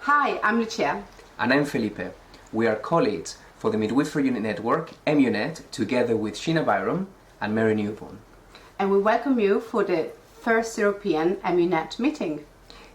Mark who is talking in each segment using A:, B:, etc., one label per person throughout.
A: Hi, I'm Lucia.
B: And I'm Felipe. We are colleagues for the Midwifery Unit Network, MUNet, together with Sheena Byram and Mary Newborn.
A: And we welcome you for the first European MUNet meeting.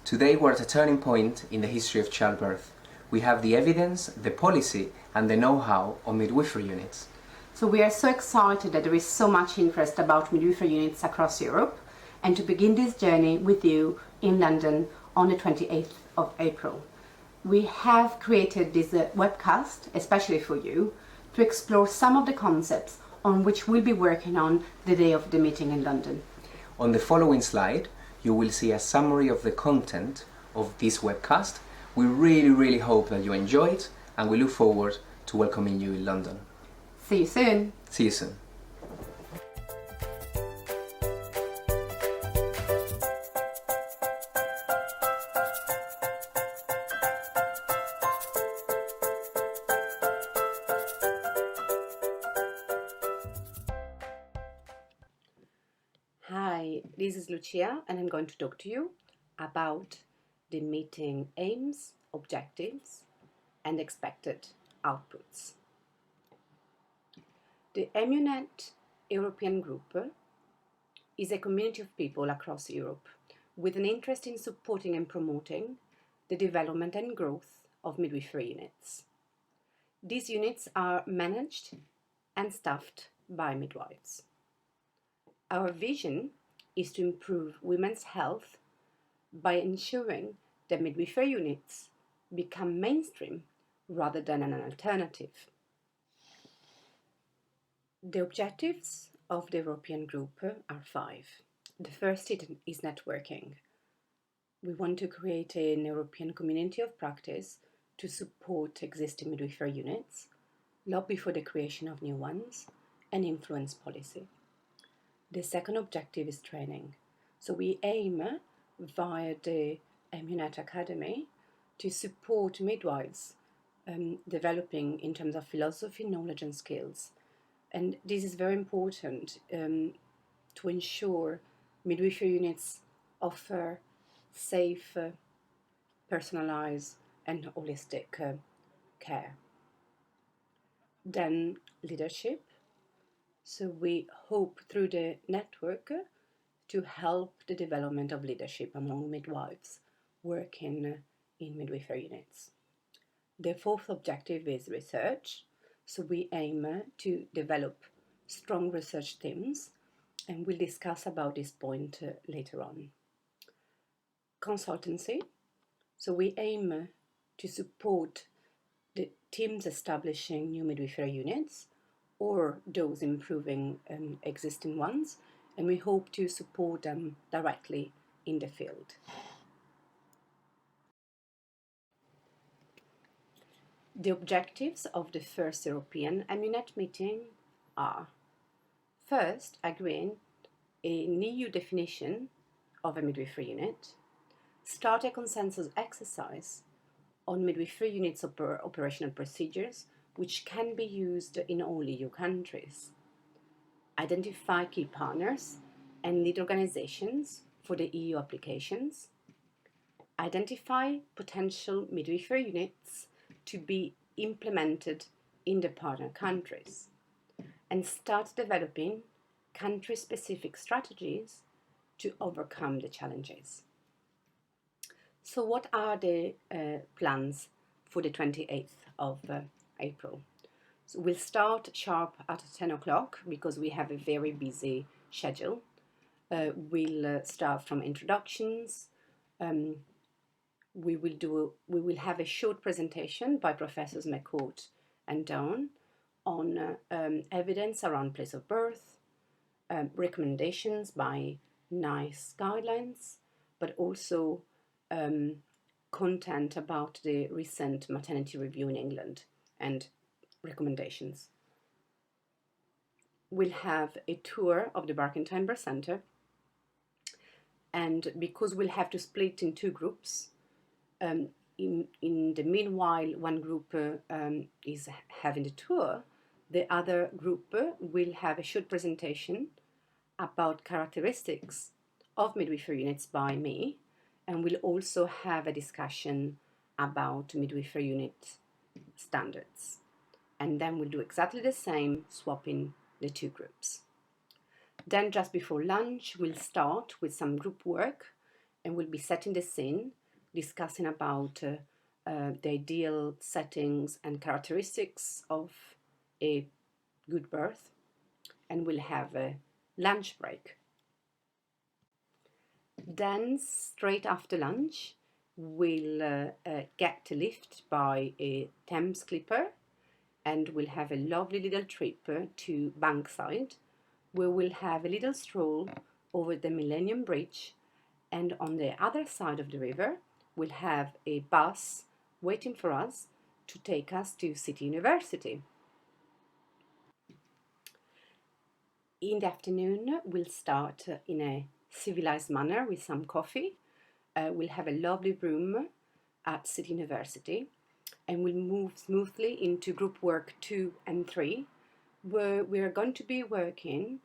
B: Today we're at a turning point in the history of childbirth. We have the evidence, the policy and the know-how on midwifery units.
A: So we are so excited that there is so much interest about midwifery units across Europe, and to begin this journey with you in London on the 28th of April. We have created this webcast especially for you to explore some of the concepts on which we'll be working on the day of the meeting in London.
B: On the following slide, you will see a summary of the content of this webcast. We really hope that you enjoy it, and we look forward to welcoming you in London.
A: See you soon.
B: See you soon.
A: Hi, this is Lucia, and I'm going to talk to you about the meeting aims, objectives, and expected outputs. The MUNet European Group is a community of people across Europe with an interest in supporting and promoting the development and growth of midwifery units. These units are managed and staffed by midwives. Our vision is to improve women's health by ensuring that midwifery units become mainstream rather than an alternative. The objectives of the European Group are 5. The first is networking. We want to create an European community of practice to support existing midwifery units, lobby for the creation of new ones, and influence policy. The second objective is training. So we aim via the MUNet Academy to support midwives developing in terms of philosophy, knowledge and skills. And this is very important to ensure midwifery units offer safe, personalized and holistic care. Then leadership. So we hope through the network to help the development of leadership among midwives working in midwifery units. The fourth objective is research. So we aim to develop strong research teams, and we'll discuss about this point later on. Consultancy. So we aim to support the teams establishing new midwifery units or those improving existing ones, and we hope to support them directly in the field. The objectives of the first European MUNet meeting are: first, agreeing an EU definition of a midwifery unit, start a consensus exercise on midwifery units operational procedures which can be used in all EU countries, identify key partners and lead organizations for the EU applications, identify potential midwifery units to be implemented in the partner countries, and start developing country-specific strategies to overcome the challenges. So what are the plans for the 28th of April? So we'll start sharp at 10 o'clock because we have a very busy schedule. We'll start from introductions. We will have a short presentation by Professors McCourt and Down on evidence around place of birth, recommendations by NICE guidelines, but also content about the recent maternity review in England and recommendations. We'll have a tour of the Barkentine Birth Centre, and because we'll have to split in 2 groups, in the meanwhile one group is having the tour, the other group will have a short presentation about characteristics of midwifery units by me, and we'll also have a discussion about midwifery unit standards. And then we'll do exactly the same, swapping the two groups. Then just before lunch, we'll start with some group work and we'll be setting the scene, discussing about the ideal settings and characteristics of a good birth, and we'll have a lunch break. Then straight after lunch, we'll get a lift by a Thames Clipper and we'll have a lovely little trip to Bankside, where we'll have a little stroll over the Millennium Bridge, and on the other side of the river we'll have a bus waiting for us to take us to City University. In the afternoon we'll start in a civilized manner with some coffee. We'll have a lovely room at City University and we'll move smoothly into group work 2 and 3, where we are going to be working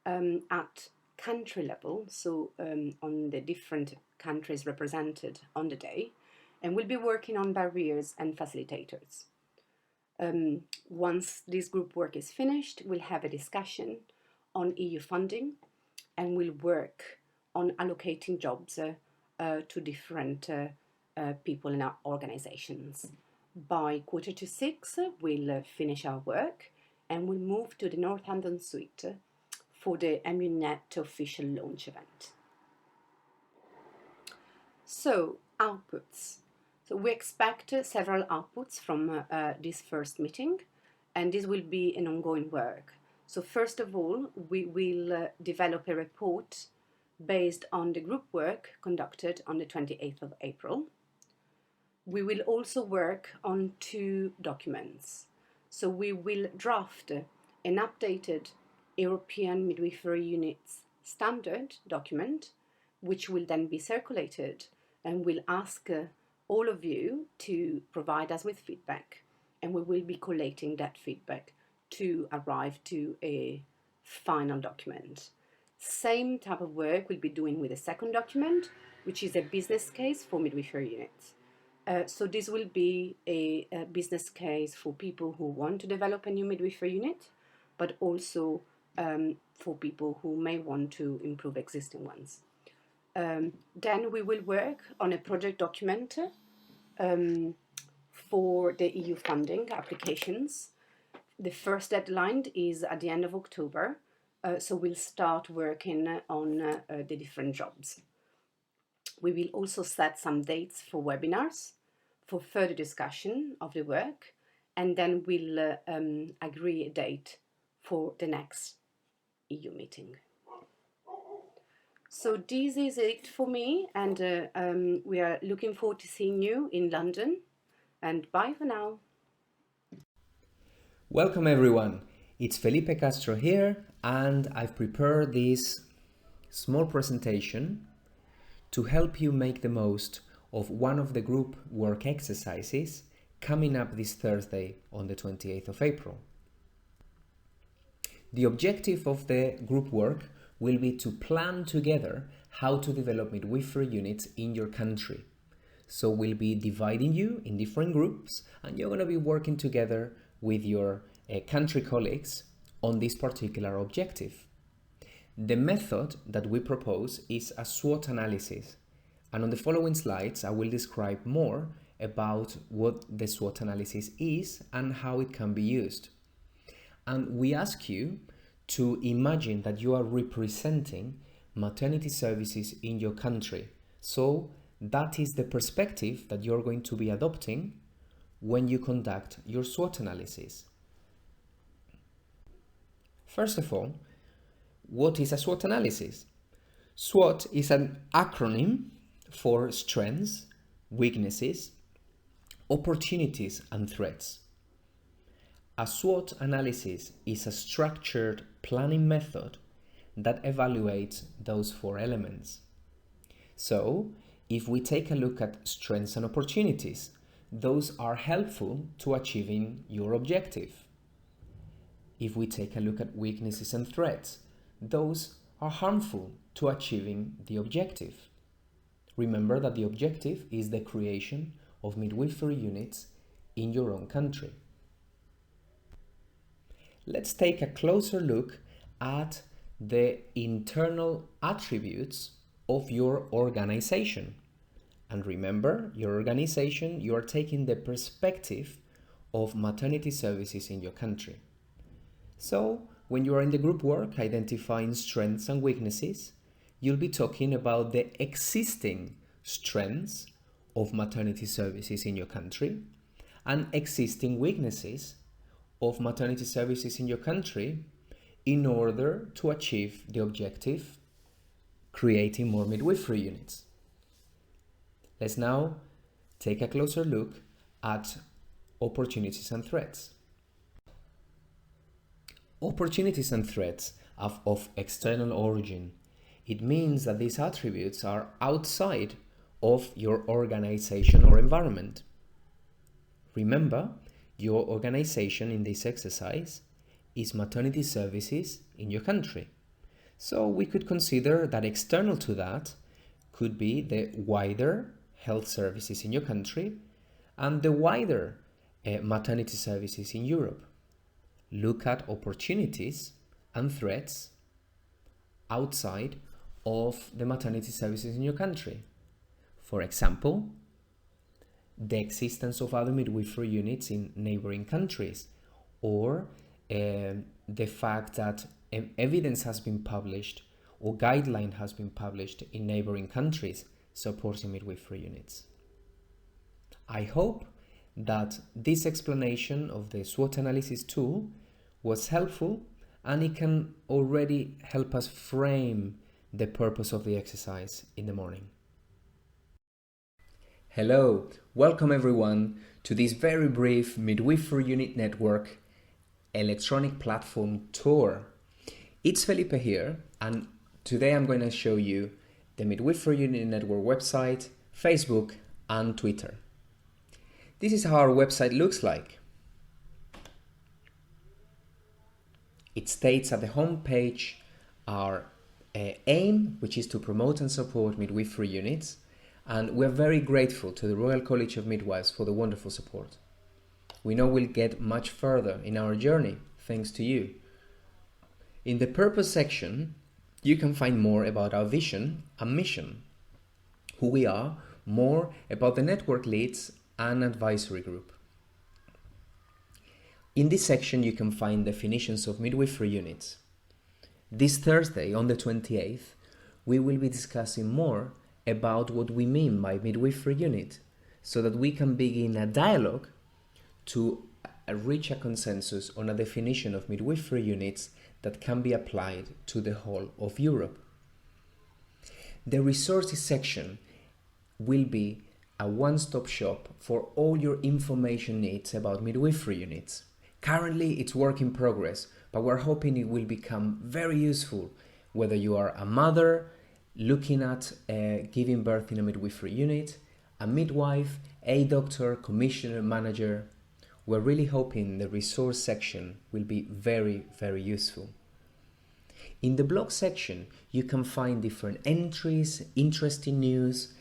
A: at country level, so on the different countries represented on the day, and we'll be working on barriers and facilitators. Once this group work is finished, we'll have a discussion on EU funding and we'll work on allocating jobs to different people in our organizations. By 5:45, we'll finish our work and we'll move to the Northampton suite for the MUNet official launch event. So, outputs. So we expect several outputs from this first meeting, and this will be an ongoing work. So first of all, we will develop a report based on the group work conducted on the 28th of April. We will also work on 2 documents. So we will draft an updated European Midwifery Units Standard document, which will then be circulated, and we'll ask all of you to provide us with feedback, and we will be collating that feedback to arrive to a final document. Same type of work we'll be doing with the second document, which is a business case for midwifery units. So this will be a business case for people who want to develop a new midwifery unit, but also for people who may want to improve existing ones. Then we will work on a project document for the EU funding applications. The first deadline is at the end of October, so we'll start working on the different jobs. We will also set some dates for webinars for further discussion of the work, and then we'll agree a date for the next EU meeting. So this is it for me, and we are looking forward to seeing you in London, and bye for now.
B: Welcome everyone, it's Felipe Castro here, and I've prepared this small presentation to help you make the most of one of the group work exercises coming up this Thursday on the 28th of April. The objective of the group work will be to plan together how to develop midwifery units in your country. So we'll be dividing you in different groups, and you're going to be working together with your country colleagues on this particular objective. The method that we propose is a SWOT analysis, and on the following slides I will describe more about what the SWOT analysis is and how it can be used. And we ask you to imagine that you are representing maternity services in your country. So that is the perspective that you're going to be adopting when you conduct your SWOT analysis. First of all, what is a SWOT analysis? SWOT is an acronym for strengths, weaknesses, opportunities, and threats. A SWOT analysis is a structured planning method that evaluates those 4 elements. So, if we take a look at strengths and opportunities, those are helpful to achieving your objective. If we take a look at weaknesses and threats, those are harmful to achieving the objective. Remember that the objective is the creation of midwifery units in your own country. Let's take a closer look at the internal attributes of your organization. And remember, your organization, you are taking the perspective of maternity services in your country. So, when you are in the group work identifying strengths and weaknesses, you'll be talking about the existing strengths of maternity services in your country and existing weaknesses of maternity services in your country in order to achieve the objective, creating more midwifery units. Let's now take a closer look at opportunities and threats. Opportunities and threats of external origin. It means that these attributes are outside of your organization or environment. Remember, your organization in this exercise is maternity services in your country. So we could consider that external to that could be the wider health services in your country and the wider maternity services in Europe. Look at opportunities and threats outside of the maternity services in your country. For example, the existence of other midwifery units in neighboring countries, or the fact that evidence has been published or guideline has been published in neighboring countries supporting midwifery units. I hope that this explanation of the SWOT analysis tool was helpful, and it can already help us frame the purpose of the exercise in the morning. Hello, welcome everyone to this very brief Midwifery Unit Network electronic platform tour. It's Felipe here, and today I'm going to show you the Midwifery Unit Network website, Facebook, and Twitter. This is how our website looks like. It states at the home page our aim, which is to promote and support midwifery units, and we're very grateful to the Royal College of Midwives for the wonderful support. We know we'll get much further in our journey thanks to you. In the purpose section, you can find more about our vision and mission, who we are, more about the network leads and advisory group. In this section, you can find definitions of midwifery units. This Thursday, on the 28th, we will be discussing more about what we mean by midwifery unit, so that we can begin a dialogue to reach a consensus on a definition of midwifery units that can be applied to the whole of Europe. The resources section will be a one-stop shop for all your information needs about midwifery units. Currently, it's work in progress, but we're hoping it will become very useful whether you are a mother looking at giving birth in a midwifery unit, a midwife, a doctor, commissioner, manager. We're really hoping the resource section will be very, very useful. In the blog section, you can find different entries, interesting news,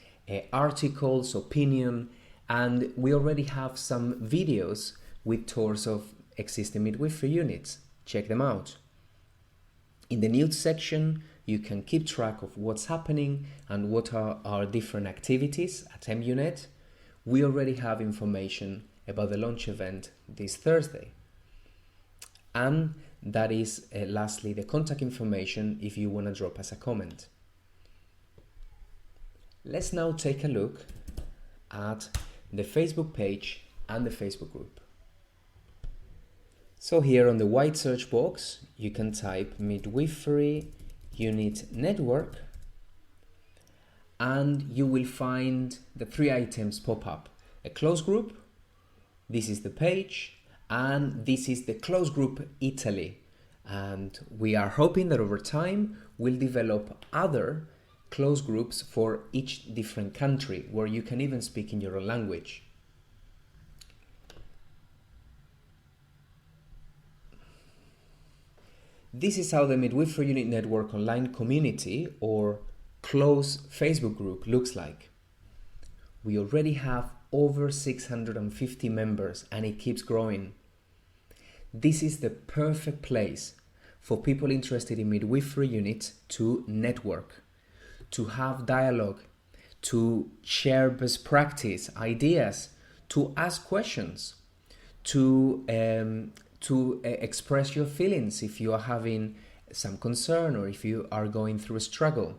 B: articles, opinion, and we already have some videos with tours of existing midwifery units. Check them out. In the news section, you can keep track of what's happening and what are our different activities at MUNet. We already have information about the launch event this Thursday. And that is lastly the contact information if you want to drop us a comment. Let's now take a look at the Facebook page and the Facebook group. So here on the white search box, you can type Midwifery Unit Network and you will find the three items pop up. A closed group, this is the page, and this is the closed group Italy. And we are hoping that over time we'll develop other closed groups for each different country where you can even speak in your own language. This is how the Midwifery Unit Network online community or closed Facebook group looks like. We already have over 650 members and it keeps growing. This is the perfect place for people interested in midwifery units to network, to have dialogue, to share best practice, ideas, to ask questions, to express your feelings if you are having some concern or if you are going through a struggle.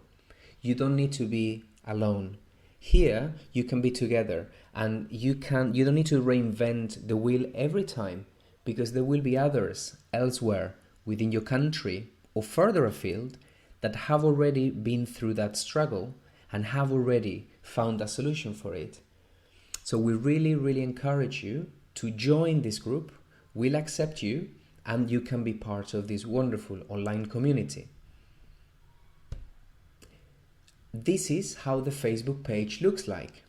B: You don't need to be alone. Here you can be together, and you don't need to reinvent the wheel every time, because there will be others elsewhere within your country or further afield that have already been through that struggle and have already found a solution for it. So we really encourage you to join this group. We'll accept you and you can be part of this wonderful online community. This is how the Facebook page looks like.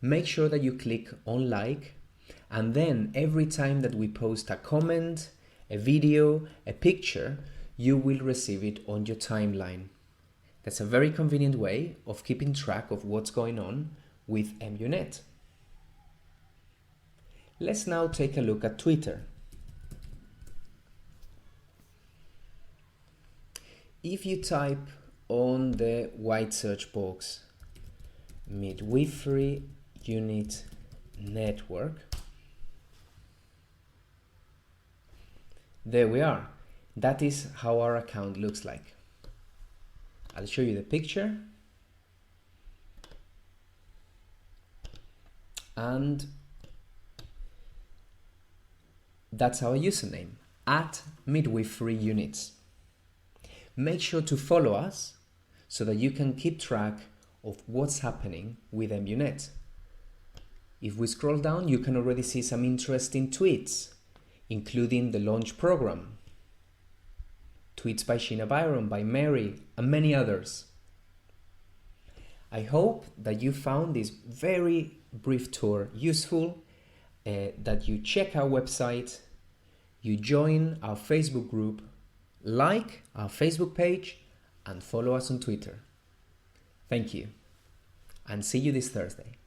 B: Make sure that you click on like, and then every time that we post a comment, a video, a picture, you will receive it on your timeline. That's a very convenient way of keeping track of what's going on with MUNet. Let's now take a look at Twitter. If you type on the white search box Midwifery Unit Network, there we are. That is how our account looks like. I'll show you the picture. And that's our username, @midwiferyunits. Make sure to follow us so that you can keep track of what's happening with MUNet. If we scroll down, you can already see some interesting tweets, including the launch program, tweets by Sheena Byron, by Mary, and many others. I hope that you found this very brief tour useful, that you check our website, you join our Facebook group, like our Facebook page, and follow us on Twitter. Thank you, and see you this Thursday.